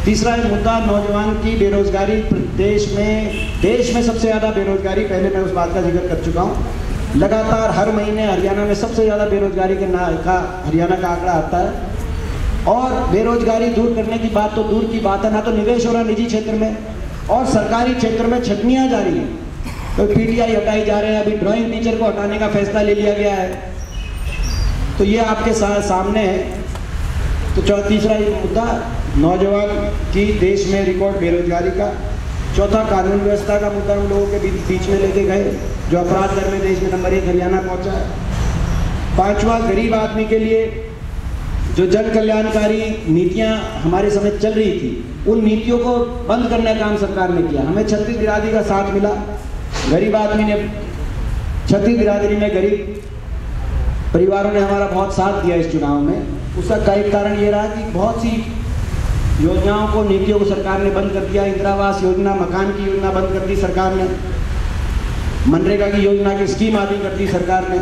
तीसरा मुद्दा नौजवान की बेरोजगारी। देश में सबसे ज़्यादा बेरोजगारी, पहले मैं उस बात का जिक्र कर चुका हूँ। लगातार हर महीने हरियाणा में सबसे ज़्यादा बेरोजगारी का हरियाणा का आंकड़ा आता है। और बेरोजगारी दूर करने की बात तो दूर की बात है, ना तो निवेश हो रहा निजी क्षेत्र में और सरकारी क्षेत्र में छटनियाँ जारी हैं। तो पीटीआई हटाई जा रहे हैं, अभी ड्राइंग टीचर को हटाने का फैसला ले लिया गया है। तो ये आपके सामने है। तो तीसरा ये मुद्दा नौजवान की देश में रिकॉर्ड बेरोजगारी का। चौथा कानून व्यवस्था का मुद्दा हम लोगों के बीच में लेके गए, जो अपराध दर में देश में नंबर 1 हरियाणा पहुंचा है। पांचवा, गरीब आदमी के लिए जो जन कल्याणकारी नीतियां हमारे समय चल रही थी, उन नीतियों को बंद करने का काम सरकार ने किया। हमें छत्तीस बिरादरी का साथ मिला। गरीब आदमी ने, छत्तीस बिरादरी में गरीब परिवारों ने हमारा बहुत साथ दिया इस चुनाव में। उसका एक कारण ये रहा कि बहुत सी योजनाओं को, नीतियों को सरकार ने बंद कर दिया। इंदिरा आवास योजना, मकान की योजना बंद कर दी सरकार ने। मनरेगा की योजना की स्कीम आदि कर दी सरकार ने।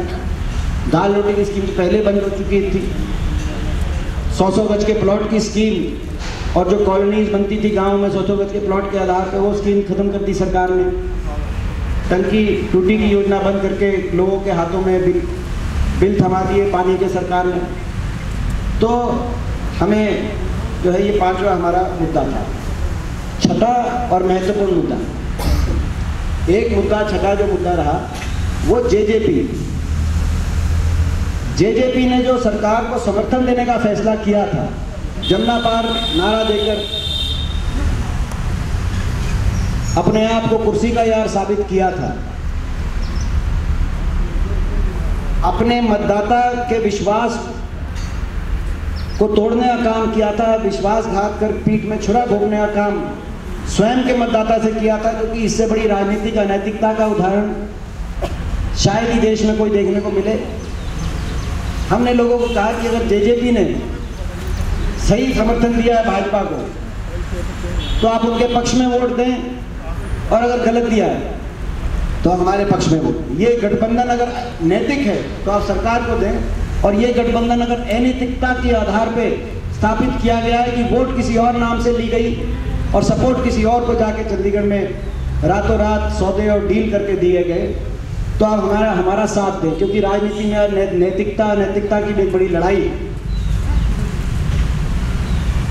दाल रोटी की स्कीम पहले बंद हो चुकी थी। 100 गज के प्लॉट की स्कीम और जो कॉलोनीज बनती थी गाँव में 100 गज के प्लॉट के आधार पर, वो स्कीम खत्म कर दी सरकार ने। टंकी टूटी की योजना बंद करके लोगों के हाथों में बिल थमा दिए पानी के सरकार ने। तो हमें जो है ये पांचवा हमारा मुद्दा था। छठा और महत्वपूर्ण मुद्दा, एक मुद्दा छठा जो मुद्दा रहा वो जेजेपी ने जो सरकार को समर्थन देने का फैसला किया था, जमुना पार नारा देकर अपने आप को कुर्सी का यार साबित किया था। अपने मतदाता के विश्वास को तोड़ने का काम किया था। विश्वासघात कर पीठ में छुरा भोगने का काम स्वयं के मतदाता से किया था, क्योंकि इससे बड़ी राजनीतिक अनैतिकता का उदाहरण शायद ही देश में कोई देखने को मिले। हमने लोगों को कहा कि अगर जेजेपी ने सही समर्थन दिया है भाजपा को, तो आप उनके पक्ष में वोट दें, और अगर गलत दिया है तो हमारे पक्ष में वोट दें। ये गठबंधन अगर नैतिक है तो आप सरकार को दें, और ये गठबंधन अगर अनैतिकता के आधार पे स्थापित किया गया है कि वोट किसी और नाम से ली गई और सपोर्ट किसी और को जाके चंडीगढ़ में रातों रात सौदे और डील करके दिए गए, तो आप हमारा साथ दें। क्योंकि राजनीति में नैतिकता की एक बड़ी लड़ाई है।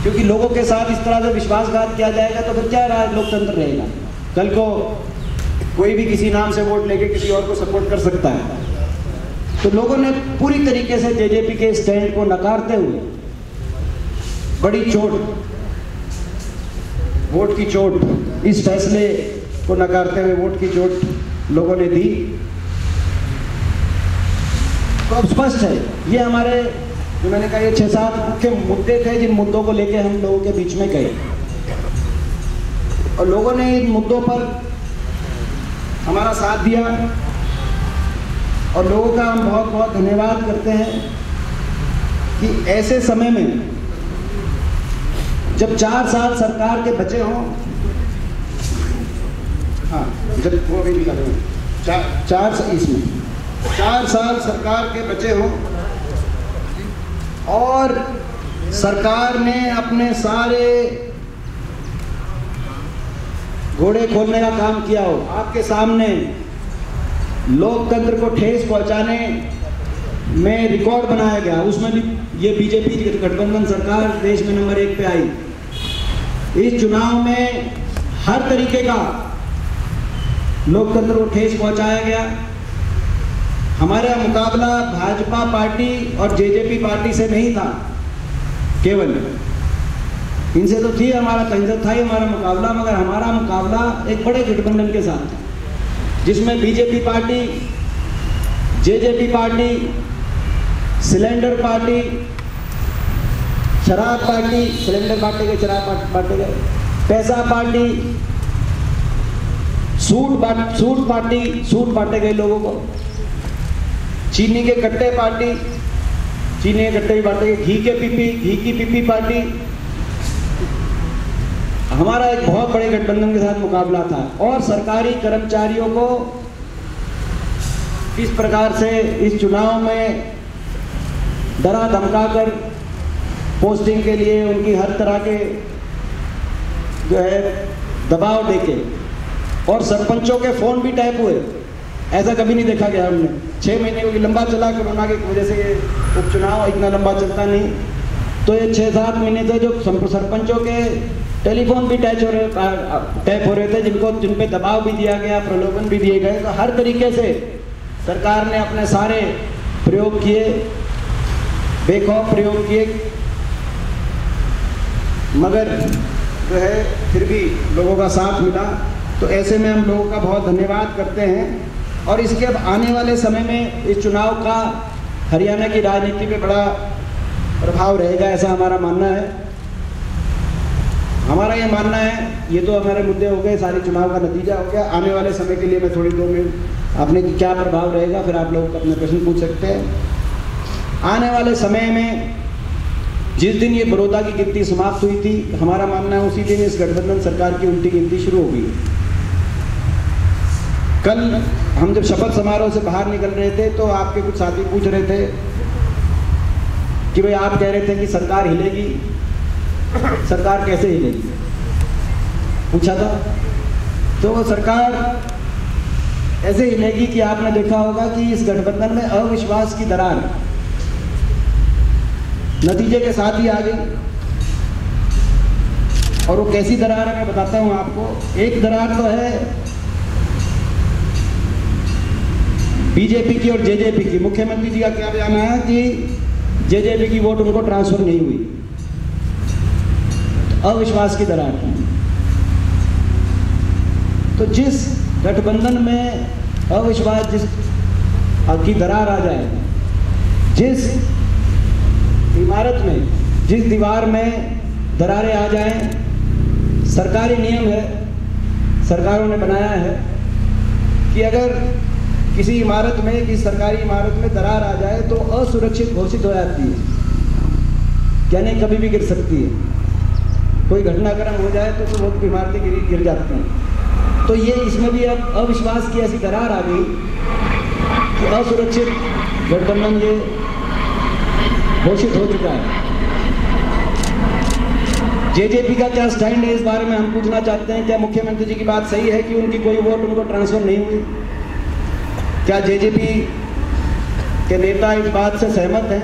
क्योंकि लोगों के साथ इस तरह से विश्वासघात किया जाएगा तो फिर क्या लोकतंत्र रहेगा। कल को कोई भी किसी नाम से वोट लेके किसी और को सपोर्ट कर सकता है। तो लोगों ने पूरी तरीके से जेजेपी के स्टैंड को नकारते हुए बड़ी चोट, वोट की चोट, इस फैसले को नकारते हुए वोट की चोट लोगों ने दी। तो अब स्पष्ट है, ये हमारे जो मैंने कहा ये 6-7 मुख्य मुद्दे थे, जिन मुद्दों को लेके हम लोगों के बीच में गए, और लोगों ने इन मुद्दों पर हमारा साथ दिया। और लोगों का हम बहुत बहुत धन्यवाद करते हैं कि ऐसे समय में जब 4 साल सरकार के बचे हों, हाँ जब वो भी निकल रहे हैं 4 साल सरकार के बचे हों और सरकार ने अपने सारे घोड़े खोलने का काम किया हो, आपके सामने लोकतंत्र को ठेस पहुंचाने में रिकॉर्ड बनाया गया, उसमें भी ये बीजेपी गठबंधन सरकार देश में नंबर 1 पे आई। इस चुनाव में हर तरीके का लोकतंत्र को ठेस पहुंचाया गया। हमारा मुकाबला भाजपा पार्टी और जेजेपी पार्टी से नहीं था, केवल इनसे तो थी हमारा, कहीं से था ही हमारा मुकाबला, मगर हमारा मुकाबला एक बड़े गठबंधन के साथ था, जिसमें BJP party, JJP party, cylinder party, शराब पार्टी, सिलेंडर बांटे गए, शराब बांटे गए, पैसा पार्टी, सूट पार्टी, सूट बांटे गए लोगों को, चीनी के कट्टे पार्टी, चीनी के कट्टे भी बांटे गए, घी की पीपी पार्टी। हमारा एक बहुत बड़े गठबंधन के साथ मुकाबला था। और सरकारी कर्मचारियों को किस प्रकार से इस चुनाव में डरा धमका कर पोस्टिंग के लिए उनकी हर तरह के जो है दबाव देके, और सरपंचों के फ़ोन भी टैप हुए, ऐसा कभी नहीं देखा गया हमने। 6 महीने क्योंकि लंबा चला, कोरोना की वजह से ये उपचुनाव इतना लंबा चलता नहीं, तो ये 6-7 महीने से जो सरपंचों के टेलीफोन भी टैप हो रहे थे, जिन पे दबाव भी दिया गया, प्रलोभन भी दिए गए। तो हर तरीके से सरकार ने अपने सारे प्रयोग किए, बेखौफ प्रयोग किए, मगर जो है फिर भी लोगों का साथ मिला। तो ऐसे में हम लोगों का बहुत धन्यवाद करते हैं। और इसके अब आने वाले समय में इस चुनाव का हरियाणा की राजनीति पे बड़ा प्रभाव रहेगा, ऐसा हमारा मानना है। हमारा ये मानना है, ये तो हमारे मुद्दे हो गए, सारे चुनाव का नतीजा हो गया। आने वाले समय के लिए मैं थोड़ी 2 मिनट आपने क्या प्रभाव रहेगा, फिर आप लोग अपने प्रश्न पूछ सकते हैं। आने वाले समय में जिस दिन ये बड़ौदा की गिनती समाप्त हुई थी, हमारा मानना है उसी दिन इस गठबंधन सरकार की उल्टी गिनती शुरू हो गई। कल हम जब शपथ समारोह से बाहर निकल रहे थे तो आपके कुछ साथी पूछ रहे थे कि भाई आप कह रहे थे कि सरकार हिलेगी, सरकार कैसे हिलेगी, पूछा था। तो वो सरकार ऐसे हिलेगी कि आपने देखा होगा कि इस गठबंधन में अविश्वास की दरार नतीजे के साथ ही आ गई। और वो कैसी दरार है मैं बताता हूं आपको। एक दरार तो है बीजेपी की और जेजेपी की। मुख्यमंत्री जी का क्या बयान है कि जेजेपी की वोट उनको ट्रांसफर नहीं हुई, अविश्वास की दरार। तो जिस गठबंधन में अविश्वास की दरार आ जाए, जिस इमारत में, जिस दीवार में दरारें आ जाएं, सरकारी नियम है, सरकारों ने बनाया है कि अगर किसी इमारत में, किसी सरकारी इमारत में दरार आ जाए तो असुरक्षित घोषित हो जाती है, यानी कभी भी गिर सकती है। कोई घटनाक्रम हो जाए तो बहुत इमारतें गिर जाती हैं। तो ये इसमें भी अब अविश्वास की ऐसी दरार आ गई कि असुरक्षित गठबंधन ये घोषित हो चुका है। जेजेपी का क्या स्टैंड है इस बारे में हम पूछना चाहते हैं। क्या मुख्यमंत्री जी की बात सही है कि उनकी कोई वोट उनको ट्रांसफर नहीं हुई? क्या जेजेपी के नेता इस बात से सहमत हैं?